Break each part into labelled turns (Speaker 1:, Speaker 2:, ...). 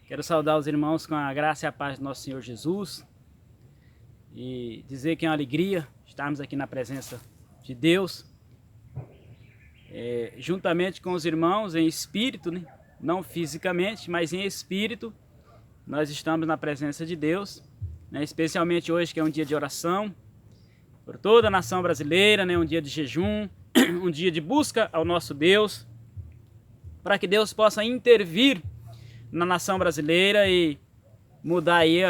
Speaker 1: Quero saudar os irmãos com a graça e a paz do nosso Senhor Jesus e dizer que é uma alegria estarmos aqui na presença de Deus, juntamente com os irmãos em espírito, né? Não fisicamente, mas em espírito. Nós estamos na presença de Deus, né? Especialmente hoje, que é um dia de oração por toda a nação brasileira, né? Um dia de jejum, um dia de busca ao nosso Deus, para que Deus possa intervir na nação brasileira e mudar aí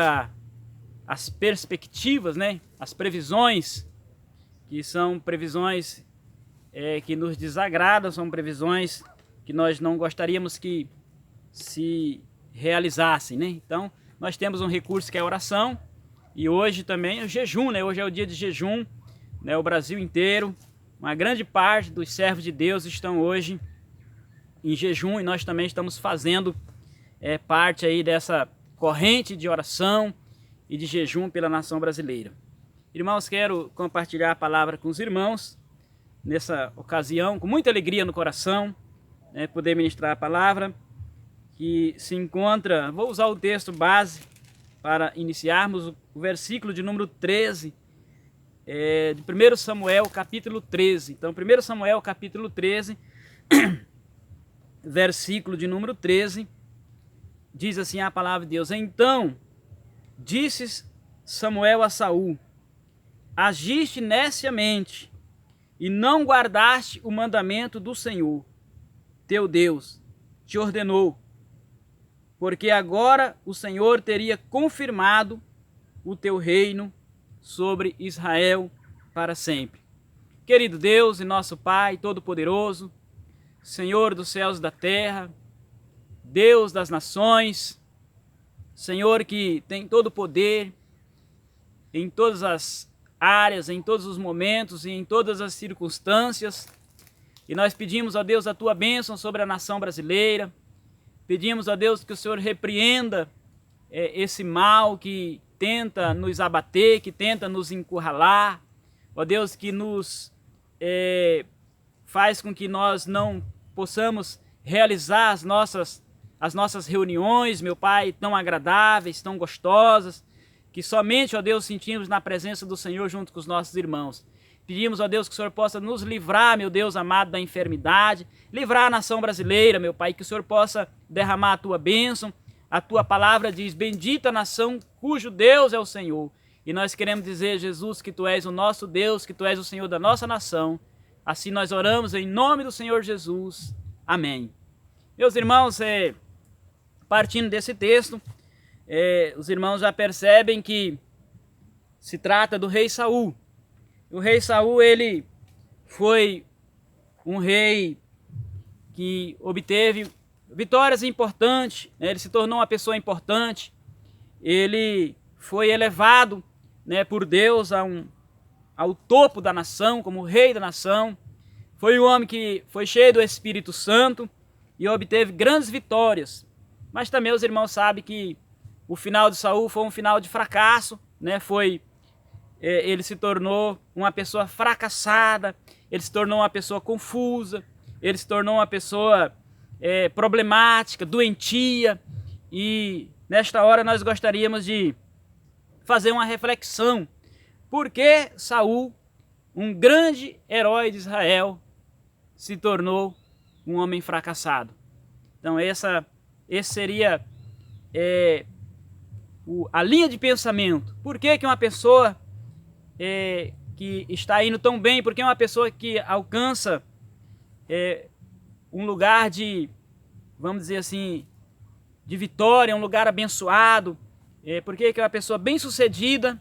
Speaker 1: as perspectivas, né? As previsões, que são previsões que nos desagradam, são previsões que nós não gostaríamos que se realizassem, né? Então, nós temos um recurso que é a oração, e hoje também é o jejum, né? Hoje é o dia de jejum, né? O Brasil inteiro, uma grande parte dos servos de Deus estão hoje em jejum, e nós também estamos fazendo parte aí dessa corrente de oração e de jejum pela nação brasileira. Irmãos, quero compartilhar a palavra com os irmãos nessa ocasião, com muita alegria no coração, poder ministrar a palavra que se encontra, vou usar o texto base para iniciarmos, o versículo de número 13, de 1 Samuel capítulo 13. Então, 1 Samuel capítulo 13, versículo de número 13, diz assim a palavra de Deus: Então disse Samuel a Saul: Agiste neciamente e não guardaste o mandamento do Senhor, teu Deus, te ordenou, porque agora o Senhor teria confirmado o teu reino sobre Israel para sempre. Querido Deus e nosso Pai Todo-Poderoso, Senhor dos céus e da terra, Deus das nações, Senhor que tem todo o poder em todas as áreas, em todos os momentos e em todas as circunstâncias. E nós pedimos a Deus a tua bênção sobre a nação brasileira. Pedimos a Deus que o Senhor repreenda esse mal que tenta nos abater, que tenta nos encurralar. Ó Deus, que nos faz com que nós não possamos realizar as nossas reuniões, meu Pai, tão agradáveis, tão gostosas, que somente, ó Deus, sentimos na presença do Senhor junto com os nossos irmãos. Pedimos, ó Deus, que o Senhor possa nos livrar, meu Deus amado, da enfermidade, livrar a nação brasileira, meu Pai, que o Senhor possa derramar a tua bênção. A tua palavra diz: bendita a nação cujo Deus é o Senhor. E nós queremos dizer, Jesus, que tu és o nosso Deus, que tu és o Senhor da nossa nação. Assim nós oramos em nome do Senhor Jesus. Amém. Meus irmãos, partindo desse texto, os irmãos já percebem que se trata do rei Saul. O rei Saul, ele foi um rei que obteve vitórias importantes, né? Ele se tornou uma pessoa importante, ele foi elevado, né, por Deus ao topo da nação, como rei da nação. Foi um homem que foi cheio do Espírito Santo e obteve grandes vitórias. Mas também os irmãos sabem que o final de Saul foi um final de fracasso, né? Ele se tornou uma pessoa fracassada, ele se tornou uma pessoa confusa, ele se tornou uma pessoa problemática, doentia. E nesta hora nós gostaríamos de fazer uma reflexão. Por que Saul, um grande herói de Israel, se tornou um homem fracassado? Então esse seria a linha de pensamento. Por que uma pessoa que está indo tão bem, porque uma pessoa que alcança um lugar de, vamos dizer assim, de vitória, um lugar abençoado, porque uma pessoa bem sucedida,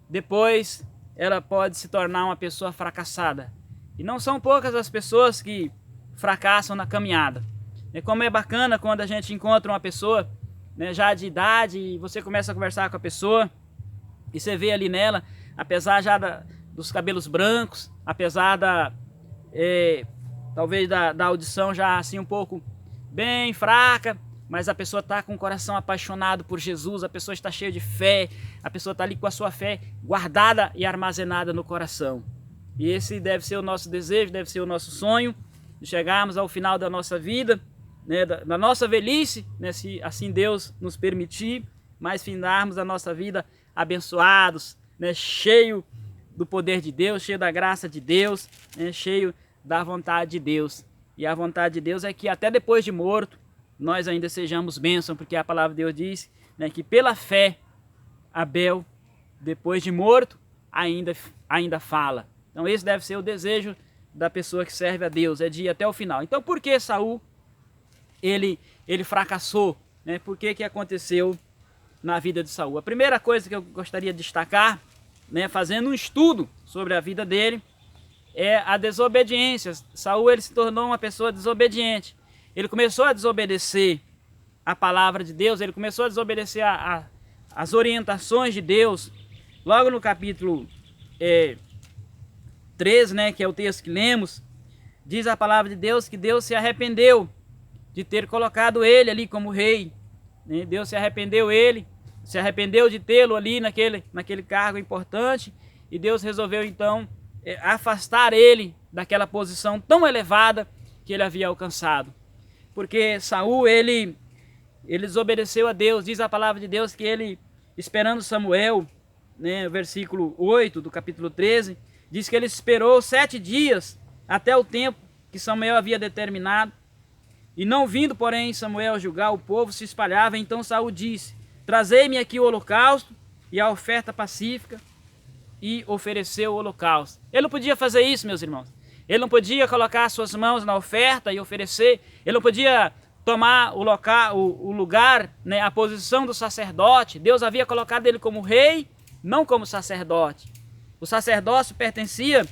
Speaker 1: depois ela pode se tornar uma pessoa fracassada? E não são poucas as pessoas que fracassam na caminhada. Como é bacana quando a gente encontra uma pessoa, né, já de idade, e você começa a conversar com a pessoa e você vê ali nela, apesar já dos cabelos brancos, apesar talvez da audição já assim um pouco bem fraca, mas a pessoa está com o coração apaixonado por Jesus, a pessoa está cheia de fé, a pessoa está ali com a sua fé guardada e armazenada no coração. E esse deve ser o nosso desejo, deve ser o nosso sonho, de chegarmos ao final da nossa vida né, da nossa velhice, né, se assim Deus nos permitir, mas findarmos a nossa vida abençoados, né, cheio do poder de Deus, cheio da graça de Deus, né, cheio da vontade de Deus. E a vontade de Deus é que até depois de morto, nós ainda sejamos bênção, porque a palavra de Deus diz, né, que pela fé, Abel, depois de morto, ainda fala. Então esse deve ser o desejo da pessoa que serve a Deus, é de ir até o final. Então por que Saul, ele fracassou? Né? Por que aconteceu na vida de Saul? A primeira coisa que eu gostaria de destacar, né, fazendo um estudo sobre a vida dele, é a desobediência. Saul, ele se tornou uma pessoa desobediente. Ele começou a desobedecer a palavra de Deus, ele começou a desobedecer as orientações de Deus. Logo no capítulo 13, né, que é o texto que lemos, diz a palavra de Deus que Deus se arrependeu de ter colocado ele ali como rei. Né? Deus se arrependeu de tê-lo ali naquele cargo importante, e Deus resolveu então afastar ele daquela posição tão elevada que ele havia alcançado. Porque Saul, ele desobedeceu a Deus. Diz a palavra de Deus que ele, esperando Samuel, né, versículo 8 do capítulo 13, diz que ele esperou 7 dias até o tempo que Samuel havia determinado. E não vindo, porém, Samuel julgar, o povo se espalhava. Então Saul disse: trazei-me aqui o holocausto e a oferta pacífica, e ofereceu o holocausto. Ele não podia fazer isso, meus irmãos. Ele não podia colocar suas mãos na oferta e oferecer. Ele não podia tomar o lugar, né, a posição do sacerdote. Deus havia colocado ele como rei, não como sacerdote. O sacerdócio pertencia,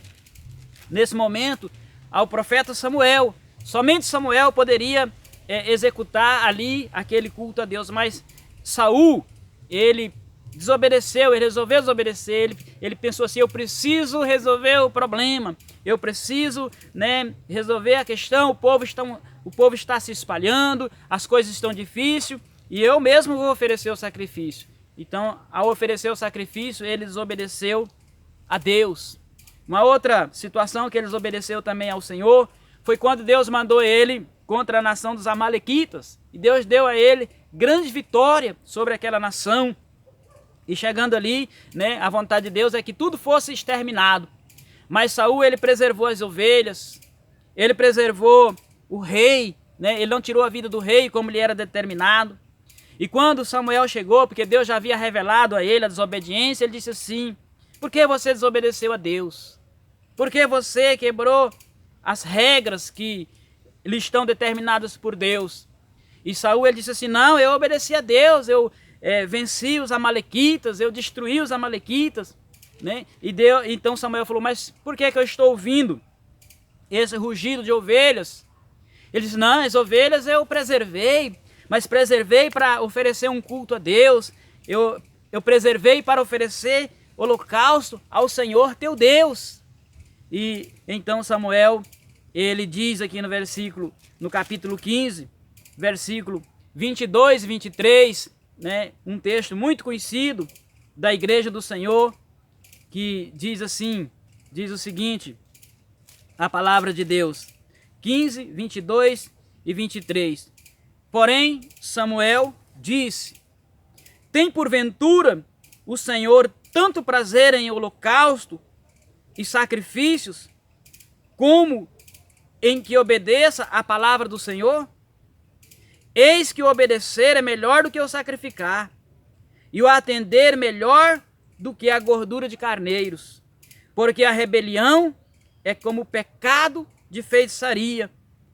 Speaker 1: nesse momento, ao profeta Samuel. Somente Samuel poderia executar ali aquele culto a Deus. Mas Saul, ele desobedeceu, ele resolveu desobedecer, ele pensou assim: eu preciso resolver o problema, eu preciso, né, resolver a questão, o povo está se espalhando, as coisas estão difíceis, e eu mesmo vou oferecer o sacrifício. Então, ao oferecer o sacrifício, ele desobedeceu a Deus. Uma outra situação que ele desobedeceu também ao Senhor foi quando Deus mandou ele contra a nação dos Amalequitas, e Deus deu a ele grande vitória sobre aquela nação. E chegando ali, né, a vontade de Deus é que tudo fosse exterminado. Mas Saul, ele preservou as ovelhas, ele preservou o rei, né, ele não tirou a vida do rei como lhe era determinado. E quando Samuel chegou, porque Deus já havia revelado a ele a desobediência, ele disse assim: por que você desobedeceu a Deus? Por que você quebrou as regras que lhe estão determinadas por Deus? E Saul, ele disse assim: não, eu obedeci a Deus, eu venci os amalequitas, eu destruí os amalequitas, né? Então Samuel falou: mas por que eu estou ouvindo esse rugido de ovelhas? Ele disse: não, as ovelhas eu preservei, mas preservei para oferecer um culto a Deus, eu preservei para oferecer holocausto ao Senhor teu Deus. E então Samuel, ele diz aqui no capítulo 15, versículo 22 e 23, né, um texto muito conhecido da Igreja do Senhor, que diz assim, diz o seguinte, a palavra de Deus, 15, 22 e 23. Porém, Samuel disse: tem porventura o Senhor tanto prazer em holocausto e sacrifícios, como em que obedeça a palavra do Senhor? Eis que o obedecer é melhor do que o sacrificar, e o atender melhor do que a gordura de carneiros, porque a rebelião é como o pecado de feitiçaria,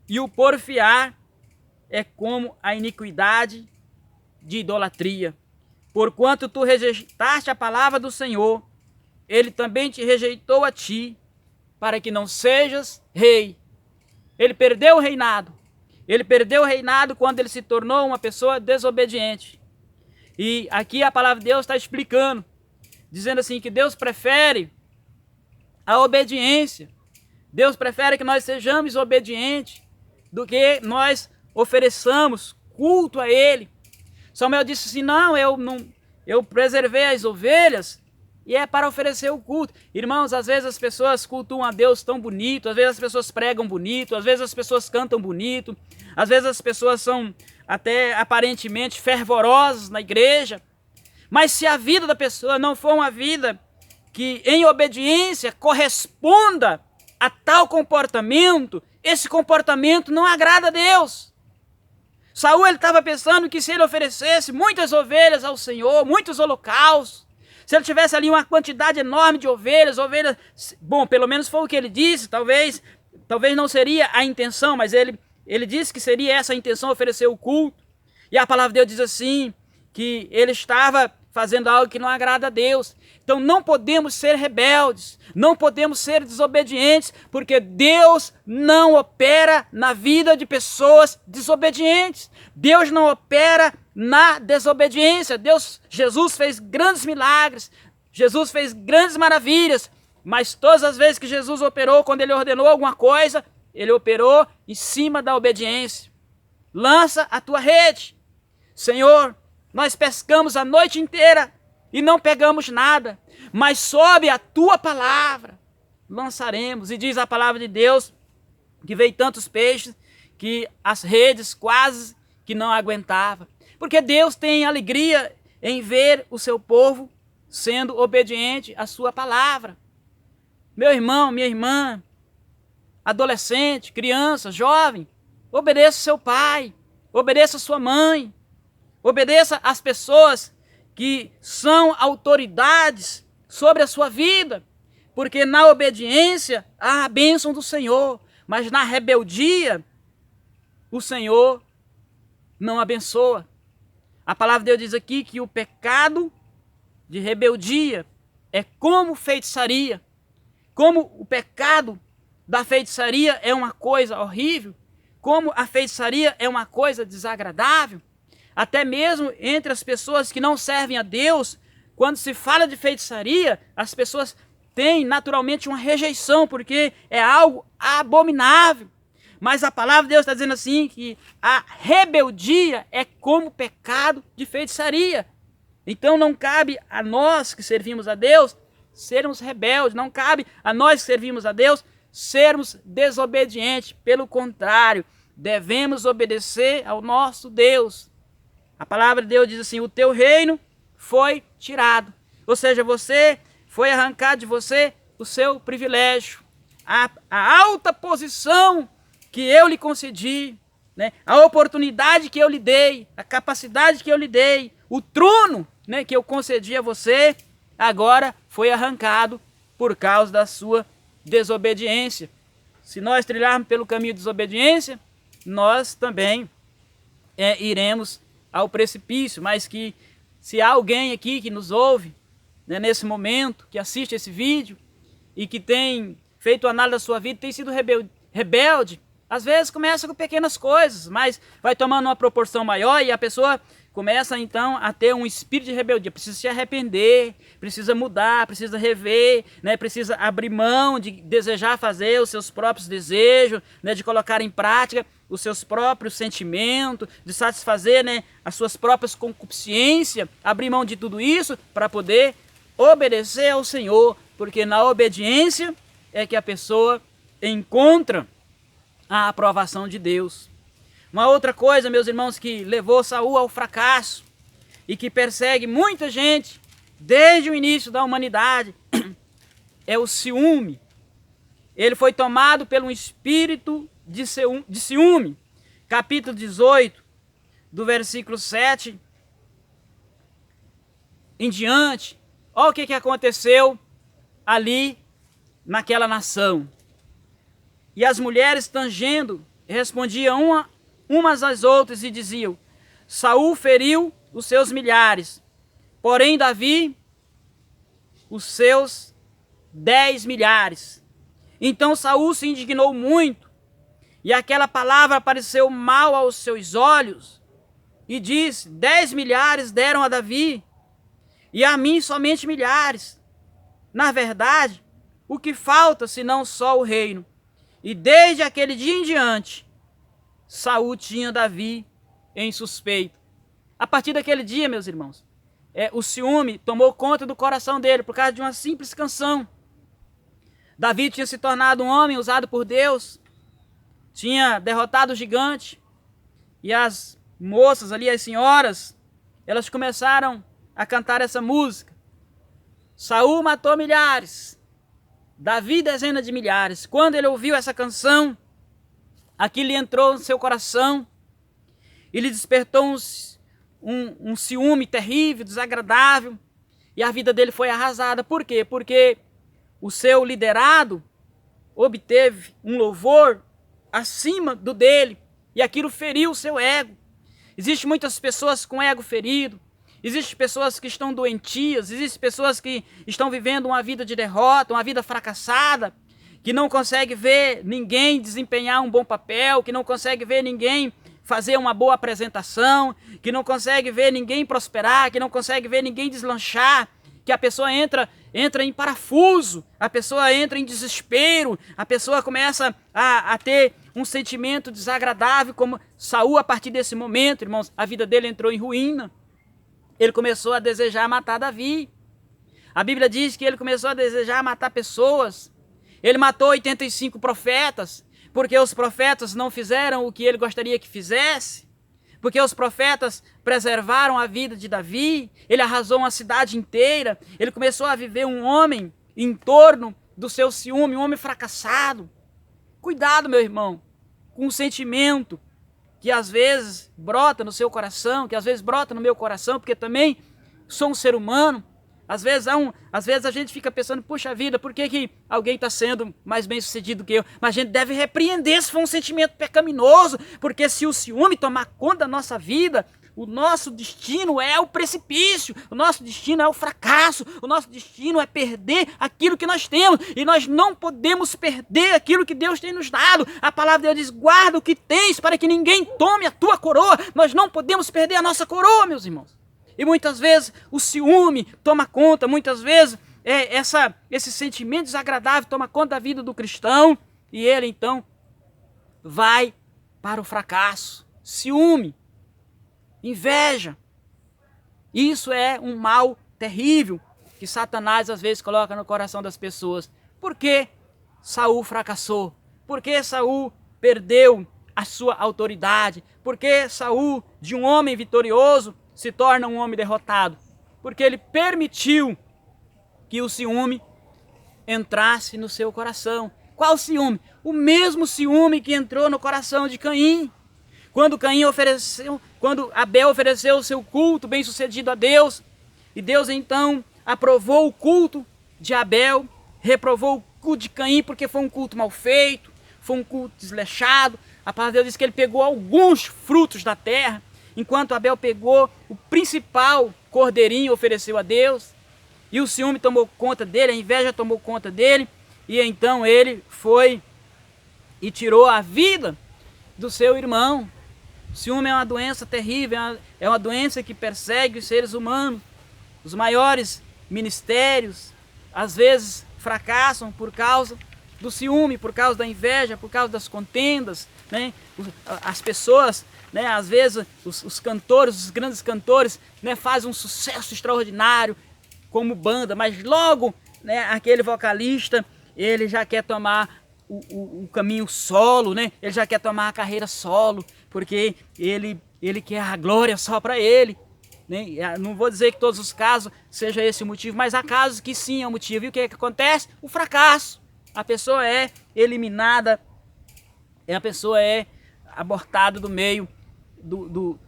Speaker 1: e o porfiar é como a iniquidade de idolatria. Porquanto tu rejeitaste a palavra do Senhor, ele também te rejeitou a ti, para que não sejas rei. Ele perdeu o reinado. Ele perdeu o reinado quando ele se tornou uma pessoa desobediente. E aqui a palavra de Deus está explicando, dizendo assim que Deus prefere a obediência. Deus prefere que nós sejamos obedientes do que nós ofereçamos culto a Ele. Samuel disse assim: não, eu preservei as ovelhas e é para oferecer o culto. Irmãos, às vezes as pessoas cultuam a Deus tão bonito, às vezes as pessoas pregam bonito, às vezes as pessoas cantam bonito, às vezes as pessoas são até aparentemente fervorosas na igreja, mas se a vida da pessoa não for uma vida que em obediência corresponda a tal comportamento, esse comportamento não agrada a Deus. Saul estava pensando que se ele oferecesse muitas ovelhas ao Senhor, muitos holocaustos, se ele tivesse ali uma quantidade enorme de ovelhas, bom, pelo menos foi o que ele disse, talvez não seria a intenção, mas ele disse que seria essa a intenção, oferecer o culto. E a palavra de Deus diz assim, que ele estava fazendo algo que não agrada a Deus. Então não podemos ser rebeldes, não podemos ser desobedientes, porque Deus não opera na vida de pessoas desobedientes. Deus não opera na desobediência. Jesus fez grandes milagres, Jesus fez grandes maravilhas, mas todas as vezes que Jesus operou, quando ele ordenou alguma coisa, ele operou em cima da obediência. Lança a tua rede. Senhor, nós pescamos a noite inteira e não pegamos nada, mas sob a tua palavra lançaremos. E diz a palavra de Deus que veio tantos peixes que as redes quase que não aguentavam. Porque Deus tem alegria em ver o seu povo sendo obediente à sua palavra. Meu irmão, minha irmã, adolescente, criança, jovem, obedeça seu pai, obedeça sua mãe, obedeça às pessoas que são autoridades sobre a sua vida, porque na obediência há a bênção do Senhor, mas na rebeldia o Senhor não abençoa. A palavra de Deus diz aqui que o pecado de rebeldia é como feitiçaria. Como o pecado da feitiçaria é uma coisa horrível, como a feitiçaria é uma coisa desagradável, até mesmo entre as pessoas que não servem a Deus, quando se fala de feitiçaria, as pessoas têm naturalmente uma rejeição, porque é algo abominável. Mas a palavra de Deus está dizendo assim, que a rebeldia é como pecado de feitiçaria. Então não cabe a nós que servimos a Deus sermos rebeldes, não cabe a nós que servimos a Deus sermos desobedientes. Pelo contrário, devemos obedecer ao nosso Deus. A palavra de Deus diz assim, o teu reino foi tirado. Ou seja, foi arrancado de você o seu privilégio, a alta posição que eu lhe concedi, né? A oportunidade que eu lhe dei, a capacidade que eu lhe dei, o trono, né, que eu concedi a você, agora foi arrancado por causa da sua desobediência. Se nós trilharmos pelo caminho de desobediência, nós também iremos ao precipício. Mas que se há alguém aqui que nos ouve, né, nesse momento, que assiste esse vídeo e que tem feito análise da sua vida, tem sido rebelde, às vezes começa com pequenas coisas, mas vai tomando uma proporção maior e a pessoa começa então a ter um espírito de rebeldia, precisa se arrepender, precisa mudar, precisa rever, né? Precisa abrir mão de desejar fazer os seus próprios desejos, né? De colocar em prática os seus próprios sentimentos, de satisfazer, né, as suas próprias concupiscências, abrir mão de tudo isso para poder obedecer ao Senhor, porque na obediência é que a pessoa encontra a aprovação de Deus. Uma outra coisa, meus irmãos, que levou Saul ao fracasso e que persegue muita gente desde o início da humanidade é o ciúme. Ele foi tomado pelo espírito de ciúme. Capítulo 18, do versículo 7 em diante. Olha o que aconteceu ali naquela nação. E as mulheres tangendo respondiam umas às outras e diziam, Saul feriu os seus milhares, porém Davi os seus 10 milhares. Então Saul se indignou muito, e aquela palavra pareceu mal aos seus olhos, e disse, 10 milhares deram a Davi, e a mim somente milhares. Na verdade, o que falta senão só o reino? E desde aquele dia em diante, Saul tinha Davi em suspeita. A partir daquele dia, meus irmãos, o ciúme tomou conta do coração dele por causa de uma simples canção. Davi tinha se tornado um homem usado por Deus, tinha derrotado o gigante, e as moças ali, as senhoras, elas começaram a cantar essa música. Saul matou milhares, Davi dezenas de milhares. Quando ele ouviu essa canção, aquilo entrou no seu coração e lhe despertou um ciúme terrível, desagradável, e a vida dele foi arrasada. Por quê? Porque o seu liderado obteve um louvor acima do dele, e aquilo feriu o seu ego. Existem muitas pessoas com ego ferido, existem pessoas que estão doentias, existem pessoas que estão vivendo uma vida de derrota, uma vida fracassada, que não consegue ver ninguém desempenhar um bom papel, que não consegue ver ninguém fazer uma boa apresentação, que não consegue ver ninguém prosperar, que não consegue ver ninguém deslanchar, que a pessoa entra em parafuso, a pessoa entra em desespero, a pessoa começa a ter um sentimento desagradável, como Saul. A partir desse momento, irmãos, a vida dele entrou em ruína. Ele começou a desejar matar Davi. A Bíblia diz que ele começou a desejar matar pessoas. Ele matou 85 profetas, porque os profetas não fizeram o que ele gostaria que fizesse, porque os profetas preservaram a vida de Davi. Ele arrasou uma cidade inteira. Ele começou a viver um homem em torno do seu ciúme, um homem fracassado. Cuidado, meu irmão, com o sentimento que às vezes brota no seu coração, que às vezes brota no meu coração, porque também sou um ser humano. Às vezes a gente fica pensando, puxa vida, por que alguém está sendo mais bem sucedido que eu? Mas a gente deve repreender se for um sentimento pecaminoso, porque se o ciúme tomar conta da nossa vida, o nosso destino é o precipício, o nosso destino é o fracasso, o nosso destino é perder aquilo que nós temos, e nós não podemos perder aquilo que Deus tem nos dado. A palavra de Deus diz, guarda o que tens para que ninguém tome a tua coroa. Nós não podemos perder a nossa coroa, meus irmãos. E muitas vezes o ciúme toma conta, muitas vezes esse sentimento desagradável toma conta da vida do cristão, e ele então vai para o fracasso. Ciúme, inveja, isso é um mal terrível que Satanás às vezes coloca no coração das pessoas. Por que Saul fracassou? Por que Saul perdeu a sua autoridade? Por que Saul, de um homem vitorioso, se torna um homem derrotado? Porque ele permitiu que o ciúme entrasse no seu coração. Qual ciúme? O mesmo ciúme que entrou no coração de Caim. Quando Abel ofereceu o seu culto bem sucedido a Deus, e Deus então aprovou o culto de Abel, reprovou o culto de Caim porque foi um culto mal feito, foi um culto desleixado. A palavra de Deus diz que ele pegou alguns frutos da terra, enquanto Abel pegou o principal cordeirinho e ofereceu a Deus. E o ciúme tomou conta dele, a inveja tomou conta dele, e então ele foi e tirou a vida do seu irmão. O ciúme é uma doença terrível, é uma doença que persegue os seres humanos. Os maiores ministérios às vezes fracassam por causa do ciúme, por causa da inveja, por causa das contendas, né? As pessoas, né, às vezes os cantores, os grandes cantores, né, fazem um sucesso extraordinário como banda, mas logo, né, aquele vocalista, ele já quer tomar o caminho solo, né? Ele já quer tomar a carreira solo, porque ele quer a glória só para ele, né? Não vou dizer que todos os casos seja esse o motivo, mas há casos que sim é o motivo. E o que é que acontece? O fracasso. A pessoa é eliminada, a pessoa é abortada do meio do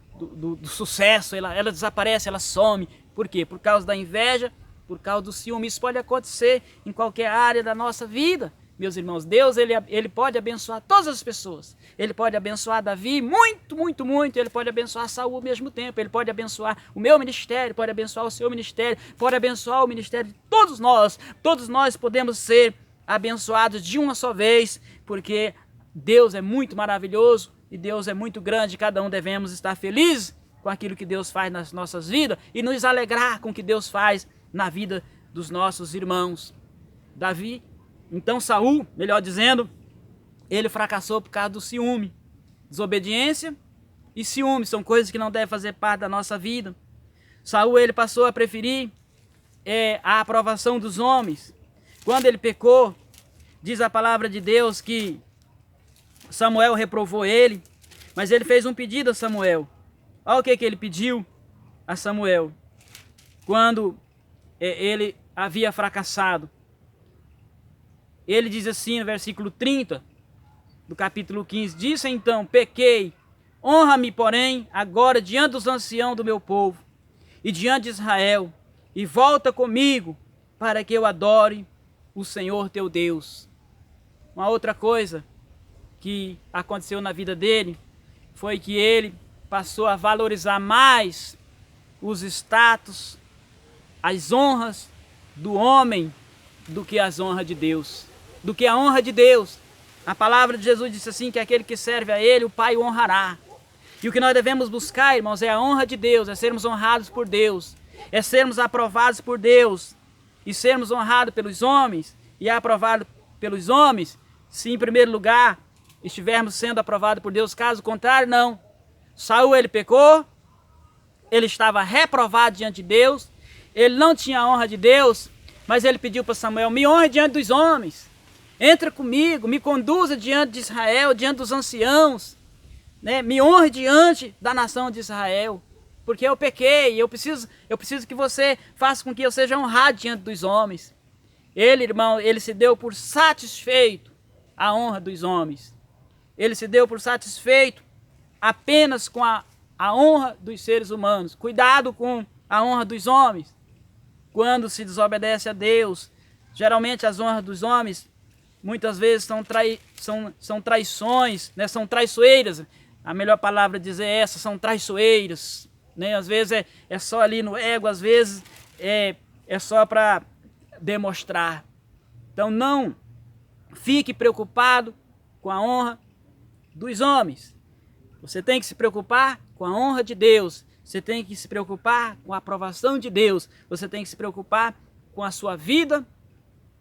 Speaker 1: sucesso, ela desaparece, ela some. Por quê? Por causa da inveja, por causa do ciúme. Isso pode acontecer em qualquer área da nossa vida. Meus irmãos, Deus ele pode abençoar todas as pessoas. Ele pode abençoar Davi muito, muito, muito. Ele pode abençoar Saul ao mesmo tempo. Ele pode abençoar o meu ministério, pode abençoar o seu ministério, pode abençoar o ministério de todos nós. Todos nós podemos ser abençoados de uma só vez, porque Deus é muito maravilhoso e Deus é muito grande. Cada um devemos estar felizes com aquilo que Deus faz nas nossas vidas e nos alegrar com o que Deus faz na vida dos nossos irmãos. Então Saul, melhor dizendo, ele fracassou por causa do ciúme. Desobediência e ciúme são coisas que não devem fazer parte da nossa vida. Saul ele passou a preferir a aprovação dos homens. Quando ele pecou, diz a palavra de Deus que Samuel reprovou ele, mas ele fez um pedido a Samuel. Olha o que ele pediu a Samuel quando ele havia fracassado. Ele diz assim no versículo 30 do capítulo 15, disse então, pequei, honra-me, porém, agora diante dos anciãos do meu povo e diante de Israel, e volta comigo para que eu adore o Senhor teu Deus. Uma outra coisa que aconteceu na vida dele foi que ele passou a valorizar mais os status, as honras do homem do que as honras de Deus, do que a honra de Deus. A palavra de Jesus disse assim, que aquele que serve a ele, o Pai o honrará. E o que nós devemos buscar, irmãos, é a honra de Deus, é sermos honrados por Deus, é sermos aprovados por Deus, e sermos honrados pelos homens, e aprovados pelos homens, se em primeiro lugar estivermos sendo aprovados por Deus, caso contrário, não. Saul ele pecou, ele estava reprovado diante de Deus, ele não tinha a honra de Deus, mas ele pediu para Samuel, me honre diante dos homens, entra comigo, me conduza diante de Israel, diante dos anciãos, né? Me honre diante da nação de Israel, porque eu pequei, eu preciso que você faça com que eu seja honrado diante dos homens. Ele, irmão, ele se deu por satisfeito a honra dos homens. Ele se deu por satisfeito apenas com a honra dos seres humanos. Cuidado com a honra dos homens. Quando se desobedece a Deus, geralmente as honras dos homens, muitas vezes são traições, né? São traiçoeiras. A melhor palavra dizer é essa, são traiçoeiras. Né? Às vezes é só ali no ego, às vezes é só para demonstrar. Então não fique preocupado com a honra dos homens. Você tem que se preocupar com a honra de Deus. Você tem que se preocupar com a aprovação de Deus. Você tem que se preocupar com a sua vida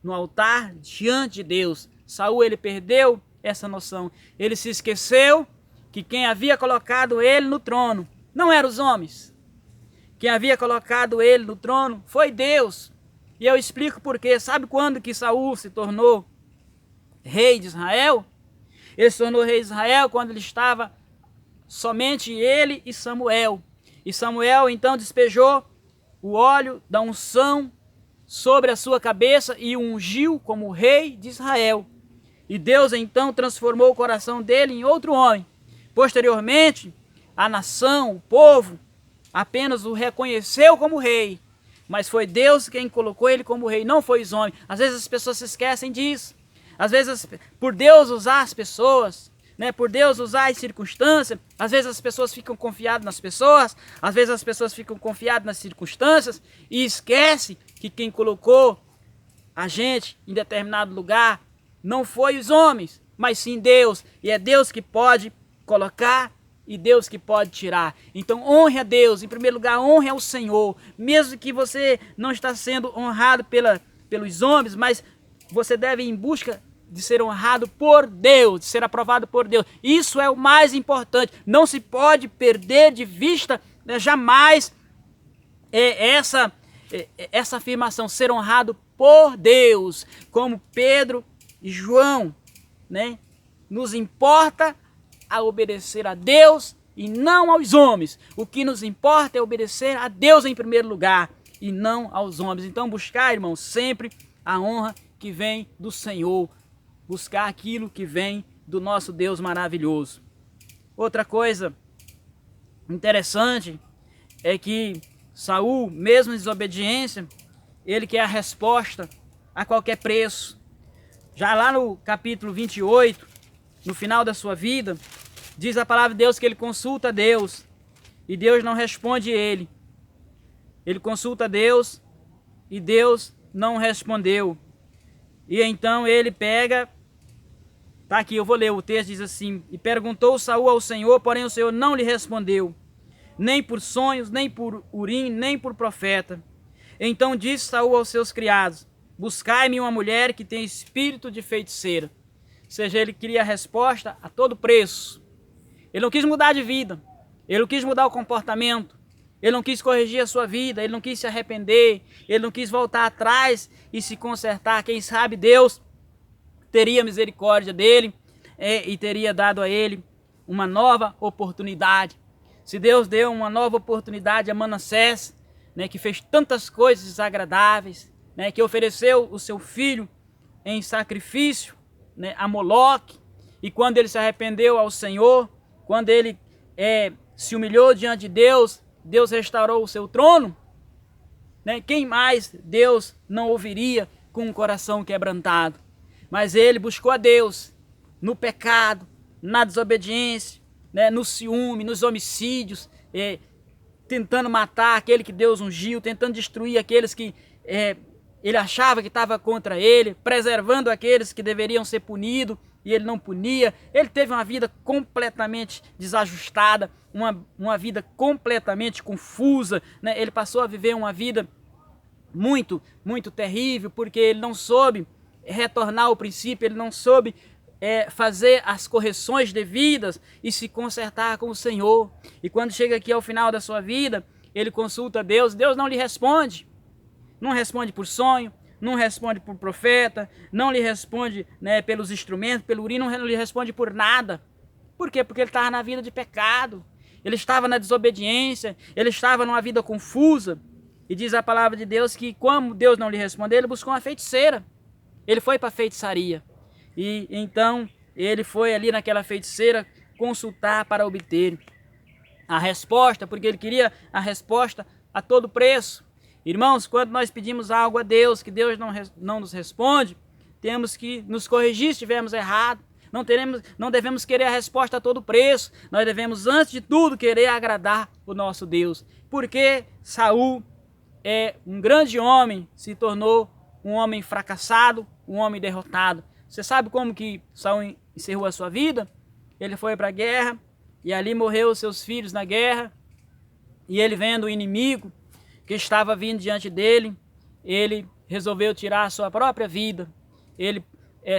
Speaker 1: no altar diante de Deus. Saul ele perdeu essa noção. Ele se esqueceu que quem havia colocado ele no trono não eram os homens. Quem havia colocado ele no trono foi Deus. E eu explico por quê. Sabe quando que Saul se tornou rei de Israel? Ele se tornou rei de Israel quando ele estava somente ele e Samuel. E Samuel então despejou o óleo da unção sobre a sua cabeça e o ungiu como rei de Israel. E Deus então transformou o coração dele em outro homem. Posteriormente, a nação, o povo, apenas o reconheceu como rei. Mas foi Deus quem colocou ele como rei, não foi os homens. Às vezes as pessoas se esquecem disso. Às vezes, por Deus usar as pessoas, né, por Deus usar as circunstâncias, às vezes as pessoas ficam confiadas nas pessoas, às vezes as pessoas ficam confiadas nas circunstâncias e esquece que quem colocou a gente em determinado lugar não foi os homens, mas sim Deus. E é Deus que pode colocar e Deus que pode tirar. Então honre a Deus, em primeiro lugar honre ao Senhor, mesmo que você não está sendo honrado pelos homens, mas você deve ir em busca de ser honrado por Deus, de ser aprovado por Deus. Isso é o mais importante. Não se pode perder de vista, né, jamais essa afirmação, ser honrado por Deus, como Pedro e João, né? Nos importa a obedecer a Deus e não aos homens. O que nos importa é obedecer a Deus em primeiro lugar e não aos homens. Então buscar, irmãos, sempre a honra que vem do Senhor. Buscar aquilo que vem do nosso Deus maravilhoso. Outra coisa interessante é que Saul, mesmo em desobediência, ele quer a resposta a qualquer preço. Já lá no capítulo 28, no final da sua vida, diz a palavra de Deus que ele consulta a Deus e Deus não responde ele. Ele consulta a Deus e Deus não respondeu. E então ele pega, tá aqui, eu vou ler, o texto diz assim, e perguntou Saul ao Senhor, porém o Senhor não lhe respondeu, nem por sonhos, nem por Urim, nem por profeta. Então disse Saul aos seus criados, buscai-me uma mulher que tem espírito de feiticeira. Ou seja, ele queria a resposta a todo preço. Ele não quis mudar de vida, ele não quis mudar o comportamento, Ele não quis corrigir a sua vida, ele não quis se arrepender, ele não quis voltar atrás e se consertar. Quem sabe Deus teria misericórdia dele e teria dado a ele uma nova oportunidade. Se Deus deu uma nova oportunidade a Manassés, né, que fez tantas coisas desagradáveis, né, que ofereceu o seu filho em sacrifício, né, a Moloque, e quando ele se arrependeu ao Senhor, quando ele se humilhou diante de Deus, Deus restaurou o seu trono, né? Quem mais Deus não ouviria com um coração quebrantado? Mas ele buscou a Deus no pecado, na desobediência, né? No ciúme, nos homicídios, tentando matar aquele que Deus ungiu, tentando destruir aqueles que ele achava que estava contra ele, preservando aqueles que deveriam ser punidos, e ele não punia. Ele teve uma vida completamente desajustada, uma vida completamente confusa, né? Ele passou a viver uma vida muito, muito terrível, porque ele não soube retornar ao princípio, ele não soube fazer as correções devidas e se consertar com o Senhor. E quando chega aqui ao final da sua vida, ele consulta Deus, Deus não lhe responde. Não responde por sonho, não responde por profeta, não lhe responde, né, pelos instrumentos, pelo urim, não lhe responde por nada. Por quê? Porque ele estava na vida de pecado, ele estava na desobediência, ele estava numa vida confusa. E diz a palavra de Deus que, como Deus não lhe respondeu, ele buscou uma feiticeira. Ele foi para a feitiçaria. E então ele foi ali naquela feiticeira consultar para obter a resposta, porque ele queria a resposta a todo preço. Irmãos, quando nós pedimos algo a Deus, que Deus não nos responde, temos que nos corrigir se estivermos errados. Não devemos querer a resposta a todo preço. Nós devemos, antes de tudo, querer agradar o nosso Deus. Porque Saul um grande homem, se tornou um homem fracassado, um homem derrotado. Você sabe como que Saul encerrou a sua vida? Ele foi para a guerra e ali morreu os seus filhos na guerra. E ele, vendo o inimigo que estava vindo diante dele, ele resolveu tirar a sua própria vida. Ele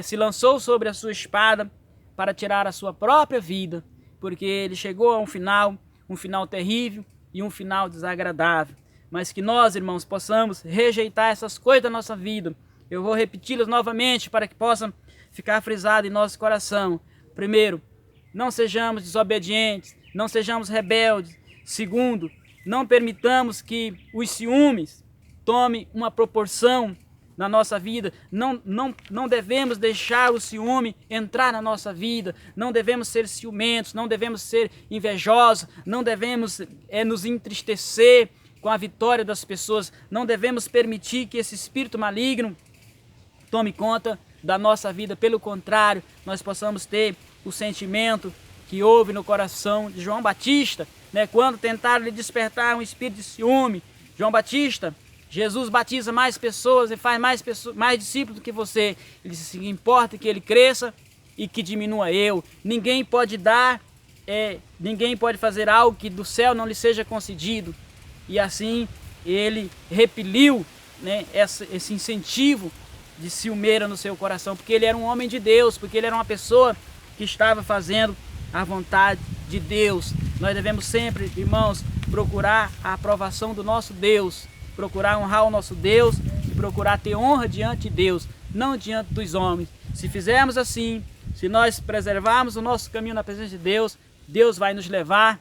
Speaker 1: se lançou sobre a sua espada para tirar a sua própria vida, porque ele chegou a um final terrível e um final desagradável. Mas que nós, irmãos, possamos rejeitar essas coisas da nossa vida. Eu vou repeti-las novamente para que possam ficar frisado em nosso coração. Primeiro, não sejamos desobedientes, não sejamos rebeldes. Segundo, não permitamos que os ciúmes tomem uma proporção na nossa vida. Não devemos deixar o ciúme entrar na nossa vida. Não devemos ser ciumentos, não devemos ser invejosos, não devemos nos entristecer com a vitória das pessoas. Não devemos permitir que esse espírito maligno tome conta da nossa vida. Pelo contrário, nós possamos ter o sentimento que houve no coração de João Batista, né, quando tentaram lhe despertar um espírito de ciúme. João Batista, Jesus batiza mais pessoas e faz mais discípulos do que você. Ele disse assim: importa que ele cresça e que diminua eu. Ninguém pode ninguém pode fazer algo que do céu não lhe seja concedido. E assim ele repeliu, né, esse incentivo de ciumeira no seu coração, porque ele era um homem de Deus, porque ele era uma pessoa que estava fazendo a vontade de Deus. Nós devemos sempre, irmãos, procurar a aprovação do nosso Deus, procurar honrar o nosso Deus e procurar ter honra diante de Deus, não diante dos homens. Se fizermos assim, se nós preservarmos o nosso caminho na presença de Deus, Deus vai nos levar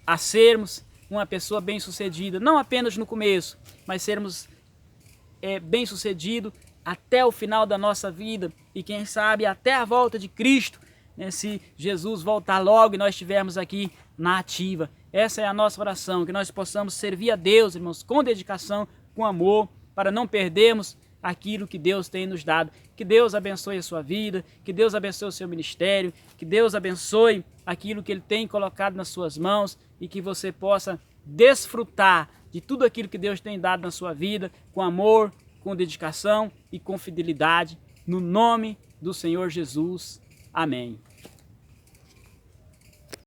Speaker 1: a sermos uma pessoa bem-sucedida, não apenas no começo, mas sermos bem-sucedidos até o final da nossa vida e quem sabe até a volta de Cristo, né, se Jesus voltar logo e nós estivermos aqui na ativa. Essa é a nossa oração, que nós possamos servir a Deus, irmãos, com dedicação, com amor, para não perdermos aquilo que Deus tem nos dado. Que Deus abençoe a sua vida, que Deus abençoe o seu ministério, que Deus abençoe aquilo que Ele tem colocado nas suas mãos e que você possa desfrutar de tudo aquilo que Deus tem dado na sua vida, com amor, com dedicação e com fidelidade, no nome do Senhor Jesus. Amém.